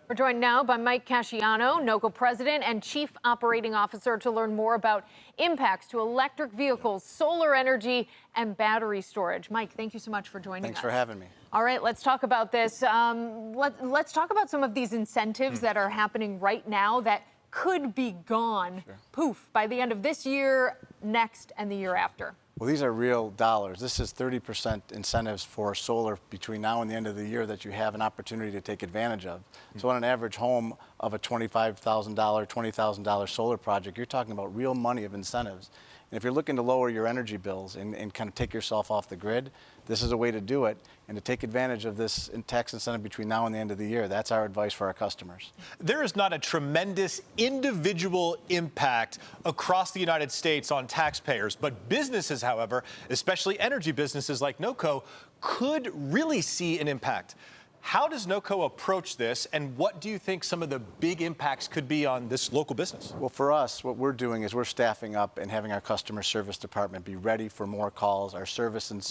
We're joined now by Mike Casciano, NOCO president and chief operating officer, to learn more about impacts to electric vehicles, solar energy, and battery storage. Mike, thank you so much for joining us. Thanks for having me. All right, let's talk about this. Let's talk about some of these incentives that are happening right now that could be gone, poof, by the end of this year, next, and the year after. Well, these are real dollars. This is 30% incentives for solar between now and the end of the year that you have an opportunity to take advantage of. So on an average home of a $25,000, $20,000 solar project, you're talking about real money of incentives. And if you're looking to lower your energy bills and kind of take yourself off the grid, this is a way to do it. And to take advantage of this tax incentive between now and the end of the year, that's our advice for our customers. There is not a tremendous individual impact across the United States on taxpayers, but businesses, however, especially energy businesses like NOCO, could really see an impact. How does NOCO approach this, and what do you think some of the big impacts could be on this local business? Well, for us, what we're doing is we're staffing up and having our customer service department be ready for more calls, our service and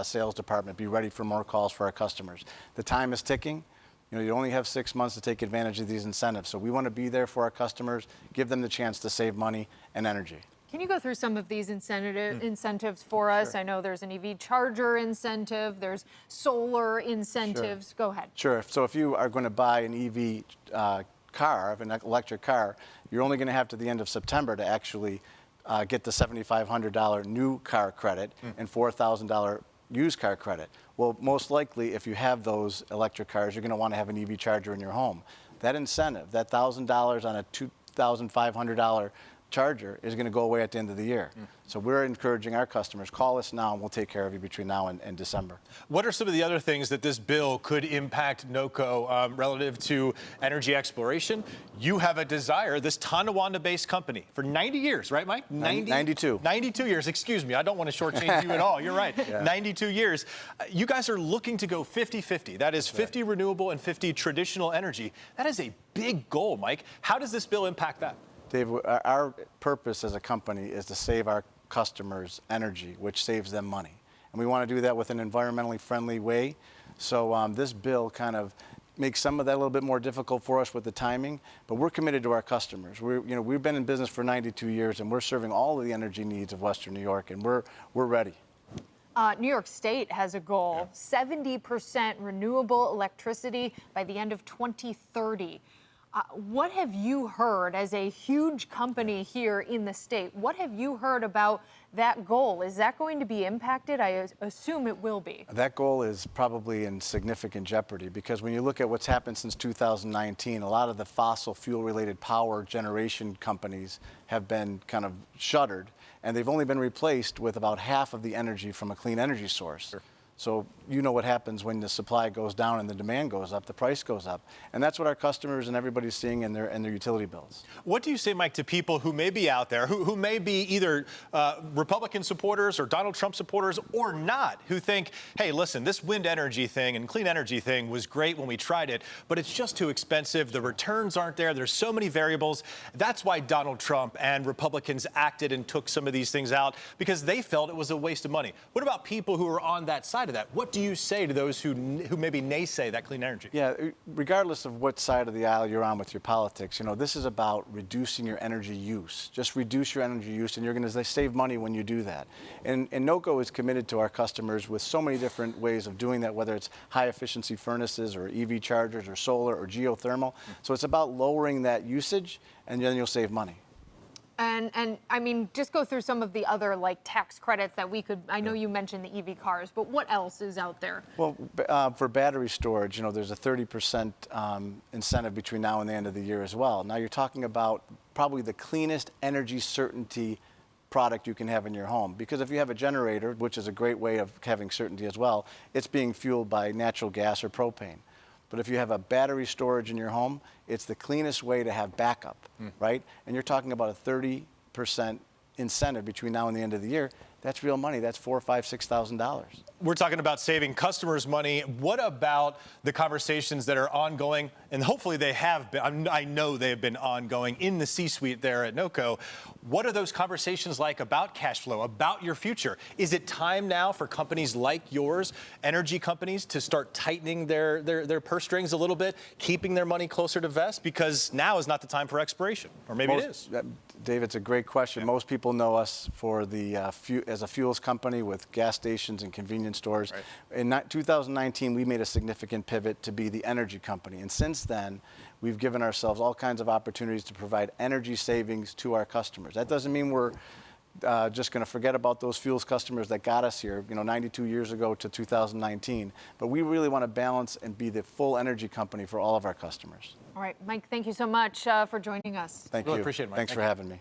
sales department be ready for more calls for our customers. The time is ticking. You only have 6 months to take advantage of these incentives, so we want to be there for our customers, give them the chance to save money and energy. Can you go through some of these incentives for us? Sure. I know there's an EV charger incentive, there's solar incentives. Sure. Go ahead. Sure. So if you are going to buy an EV car, an electric car, you're only going to have to the end of September to actually get the $7,500 new car credit and $4,000 used car credit. Well, most likely, if you have those electric cars, you're going to want to have an EV charger in your home. That incentive, that $1,000 on a $2,500 charger, is going to go away at the end of the year. So we're encouraging our customers, call us now and we'll take care of you between now and December. What are some of the other things that this bill could impact NOCO relative to energy exploration? You have a desire, this Tonawanda-based company, for 90 years, right, Mike? 92. 92 years, excuse me. I don't want to shortchange you at all. You're right. Yeah. 92 years. You guys are looking to go 50-50. That is 50 renewable and 50 traditional energy. That is a big goal, Mike. How does this bill impact that? Dave, our purpose as a company is to save our customers energy, which saves them money. And we want to do that with an environmentally friendly way. So this bill kind of makes some of that a little bit more difficult for us with the timing, but we're committed to our customers. We've been in business for 92 years, and we're serving all of the energy needs of Western New York, and we're ready. New York State has a goal, 70% renewable electricity by the end of 2030. What have you heard as a huge company here in the state? What have you heard about that goal? Is that going to be impacted? I assume it will be. That goal is probably in significant jeopardy because when you look at what's happened since 2019, a lot of the fossil fuel related power generation companies have been kind of shuttered, and they've only been replaced with about half of the energy from a clean energy source. So you know what happens when the supply goes down and the demand goes up, the price goes up. And that's what our customers and everybody's seeing in their utility bills. What do you say, Mike, to people who may be out there, who may be either Republican supporters or Donald Trump supporters or not, who think, hey, listen, this wind energy thing and clean energy thing was great when we tried it, but it's just too expensive. The returns aren't there. There's so many variables. That's why Donald Trump and Republicans acted and took some of these things out, because they felt it was a waste of money. What about people who are on that side of that? What do you say to those who maybe naysay that clean energy? Yeah, regardless of what side of the aisle you're on with your politics, this is about reducing your energy use. Just reduce your energy use and you're going to save money when you do that. And NOCO is committed to our customers with so many different ways of doing that, whether it's high efficiency furnaces or EV chargers or solar or geothermal. So it's about lowering that usage and then you'll save money. And I mean, just go through some of the other tax credits that we could, I know you mentioned the EV cars, but what else is out there? Well, for battery storage, there's a 30% incentive between now and the end of the year as well. Now you're talking about probably the cleanest energy certainty product you can have in your home. Because if you have a generator, which is a great way of having certainty as well, it's being fueled by natural gas or propane. But if you have a battery storage in your home, it's the cleanest way to have backup, right? And you're talking about a 30% incentive between now and the end of the year. That's real money. That's $4,000, $5,000, $6,000. We're talking about saving customers money. What about the conversations that are ongoing, and hopefully they have been, I know they have been ongoing in the C-suite there at NOCO. What are those conversations like about cash flow, about your future? Is it time now for companies like yours, energy companies, to start tightening their purse strings a little bit, keeping their money closer to vest? Because now is not the time for expiration, or maybe it is. Dave, it's a great question. Yeah. Most people know us for as a fuels company with gas stations and convenience stores. Right. In 2019, we made a significant pivot to be the energy company. And since then, we've given ourselves all kinds of opportunities to provide energy savings to our customers. That doesn't mean we're just going to forget about those fuels customers that got us here, 92 years ago to 2019. But we really want to balance and be the full energy company for all of our customers. All right, Mike, thank you so much for joining us. Thank you. Really appreciate it, Mike. Thanks for having me.